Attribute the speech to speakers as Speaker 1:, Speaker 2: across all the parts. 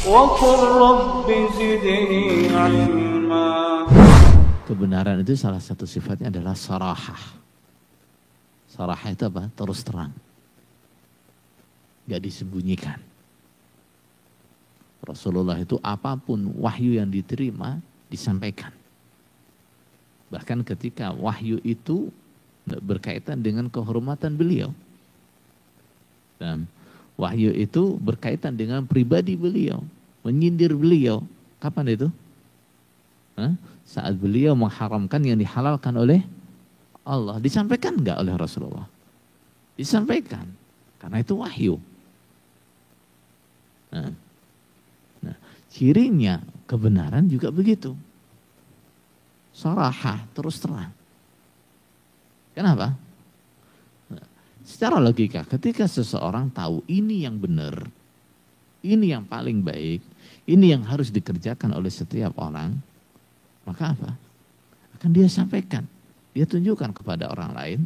Speaker 1: وقل رب زدني علما.
Speaker 2: Kebenaran itu salah satu sifatnya adalah sarahah. Sarahah itu apa? Terus terang. Gak disembunyikan. Rasulullah itu apapun wahyu yang diterima disampaikan. Bahkan ketika wahyu itu berkaitan dengan kehormatan beliau. Dan wahyu itu berkaitan dengan pribadi beliau. Menyindir beliau. Kapan itu? Saat beliau mengharamkan yang dihalalkan oleh Allah. Disampaikan enggak oleh Rasulullah? Disampaikan. Karena itu wahyu. Nah, cirinya kebenaran juga begitu. Sarahah, terus terang. Kenapa? Nah, secara logika, ketika seseorang tahu ini yang benar, ini yang paling baik, ini yang harus dikerjakan oleh setiap orang, maka apa? Akan dia sampaikan. Dia tunjukkan kepada orang lain.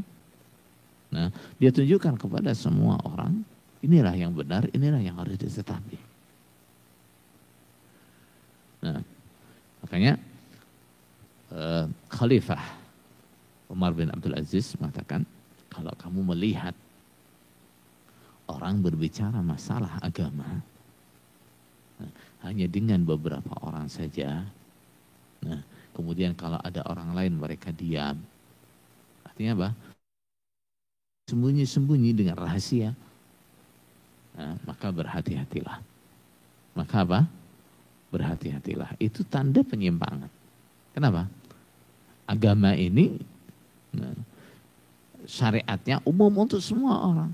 Speaker 2: Nah, dia tunjukkan kepada semua orang, inilah yang benar, inilah yang harus ditetapi. Nah, makanya Khalifah Umar bin Abdul Aziz mengatakan, kalau kamu melihat orang berbicara masalah agama, hanya dengan beberapa orang saja, nah, kemudian kalau ada orang lain mereka diam, artinya apa? Sembunyi-sembunyi dengan rahasia, nah, maka berhati-hatilah. Maka apa? Berhati-hatilah. Itu tanda penyimpangan. Kenapa? Agama ini nah, syariatnya umum untuk semua orang.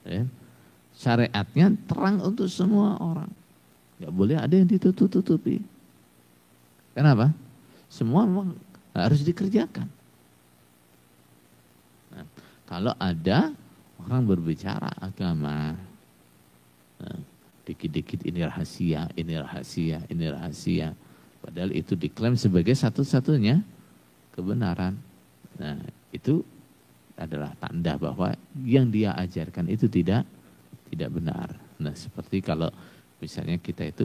Speaker 2: Ya. Syariatnya terang untuk semua orang. Gak boleh ada yang ditutup-tutupi. Kenapa? Semua memang harus dikerjakan. Nah, kalau ada orang berbicara agama, nah, dikit-dikit ini rahasia, ini rahasia, ini rahasia. Padahal itu diklaim sebagai satu-satunya kebenaran. Nah, itu adalah tanda bahwa yang dia ajarkan itu tidak benar. Nah, seperti kalau misalnya kita itu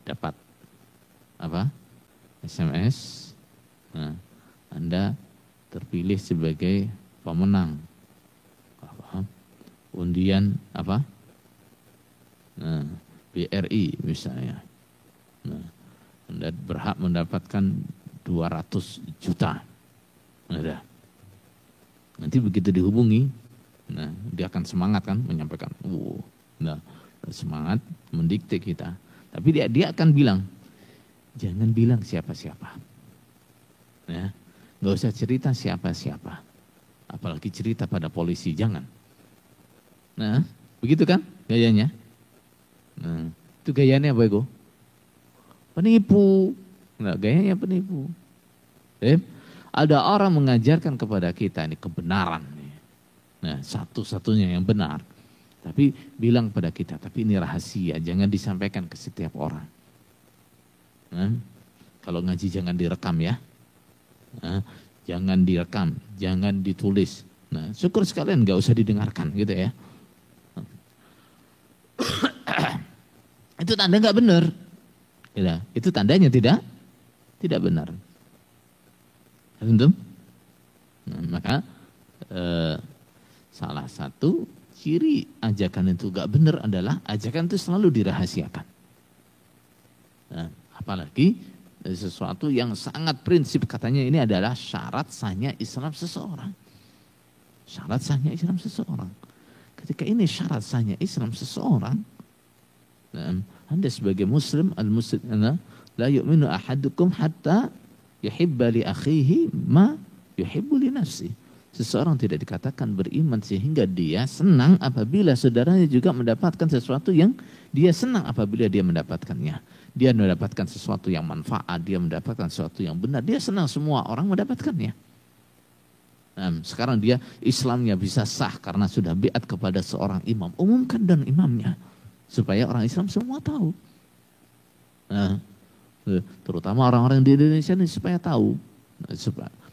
Speaker 2: dapat apa? SMS. Nah, Anda terpilih sebagai pemenang. Undian apa? Nah, BRI misalnya. Nah, Anda berhak mendapatkan 200 juta. Nah, nanti begitu dihubungi, nah dia akan semangat kan menyampaikan, nah semangat mendikte kita. Tapi dia akan bilang, jangan bilang siapa-siapa. Ya, nggak usah cerita siapa-siapa. Apalagi cerita pada polisi, jangan. Nah, begitu kan gayanya? Nah, itu gayanya apa itu? Penipu. Nah, gayanya penipu. Ada orang mengajarkan kepada kita ini kebenaran. Nah, satu-satunya yang benar. Tapi bilang pada kita, tapi ini rahasia, jangan disampaikan ke setiap orang. Nah, kalau ngaji jangan direkam ya. Nah, jangan direkam, jangan ditulis. Nah, syukur sekalian nggak usah didengarkan gitu ya. Itu tanda nggak benar. Ya, itu tandanya tidak benar. Tentu. Nah, maka salah satu ciri ajakan itu gak benar adalah ajakan itu selalu dirahasiakan. Nah, apalagi sesuatu yang sangat prinsip, katanya ini adalah syarat sahnya Islam seseorang. Syarat sahnya Islam seseorang. Ketika ini syarat sahnya Islam seseorang, Anda sebagai muslim, al-muslim la yu'minu ahadukum hatta yuhibba li akhihi ma yuhibbu li nafsi. Seseorang tidak dikatakan beriman sehingga dia senang apabila saudaranya juga mendapatkan sesuatu yang dia senang apabila dia mendapatkannya. Dia mendapatkan sesuatu yang manfaat, dia mendapatkan sesuatu yang benar, dia senang semua orang mendapatkannya. Nah, sekarang dia Islamnya bisa sah karena sudah biat kepada seorang imam. Umumkan dan imamnya supaya orang Islam semua tahu. Nah, terutama orang-orang di Indonesia ini supaya tahu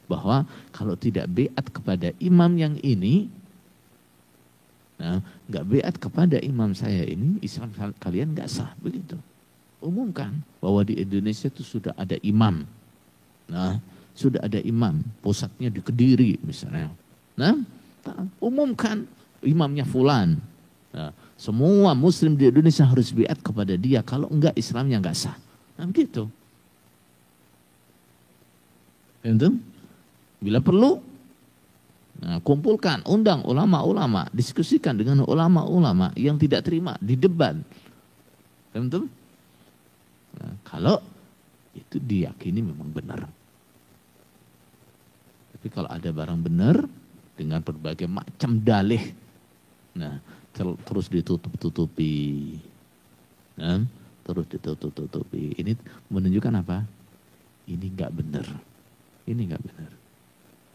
Speaker 2: bahwa kalau tidak biat kepada imam yang ini, Nah, nggak beat kepada imam saya ini, Islam kalian nggak sah, begitu. Umumkan bahwa di Indonesia itu sudah ada imam. Nah, sudah ada imam, pusatnya di Kediri misalnya. Nah, umumkan imamnya fulan. Nah, semua muslim di Indonesia harus beat kepada dia, kalau enggak Islamnya enggak sah. Nah, begitu. Itu bila perlu, nah, kumpulkan, undang ulama-ulama, diskusikan dengan ulama-ulama yang tidak terima, di debat. Tentu. Nah, kalau itu diyakini memang benar. Tapi kalau ada barang benar dengan berbagai macam dalih, nah terus ditutup-tutupi, nah, terus ditutup-tutupi. Ini menunjukkan apa? Ini nggak benar. Ini nggak benar.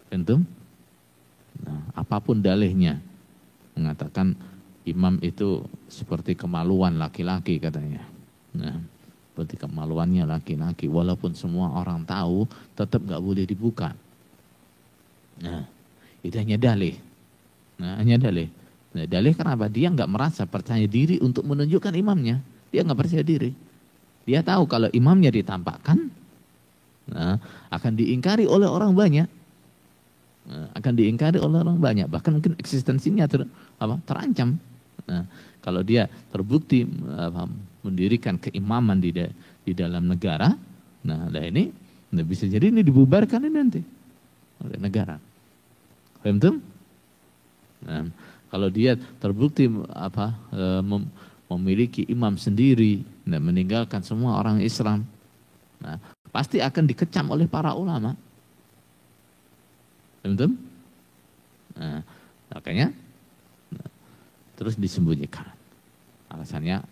Speaker 2: Tentu. Nah, apapun dalihnya, mengatakan imam itu seperti kemaluan laki-laki katanya. Nah, seperti kemaluannya laki-laki, walaupun semua orang tahu, tetap nggak boleh dibuka. Nah, itu hanya dalih. Nah, hanya dalih. Nah, dalih kenapa? Dia nggak merasa percaya diri untuk menunjukkan imamnya. Dia nggak percaya diri. Dia tahu kalau imamnya ditampakkan, nah, akan diingkari oleh orang banyak. Nah, akan diingkari oleh orang banyak. Bahkan mungkin eksistensinya terancam. Nah, kalau dia terbukti mendirikan keimaman di dalam negara, nah ini bisa jadi ini dibubarkan ini nanti oleh negara. Paham? Nah, kalau dia terbukti memiliki imam sendiri dan meninggalkan semua orang Islam, nah, pasti akan dikecam oleh para ulama. Betul? Nah, makanya terus disembunyikan. Alasannya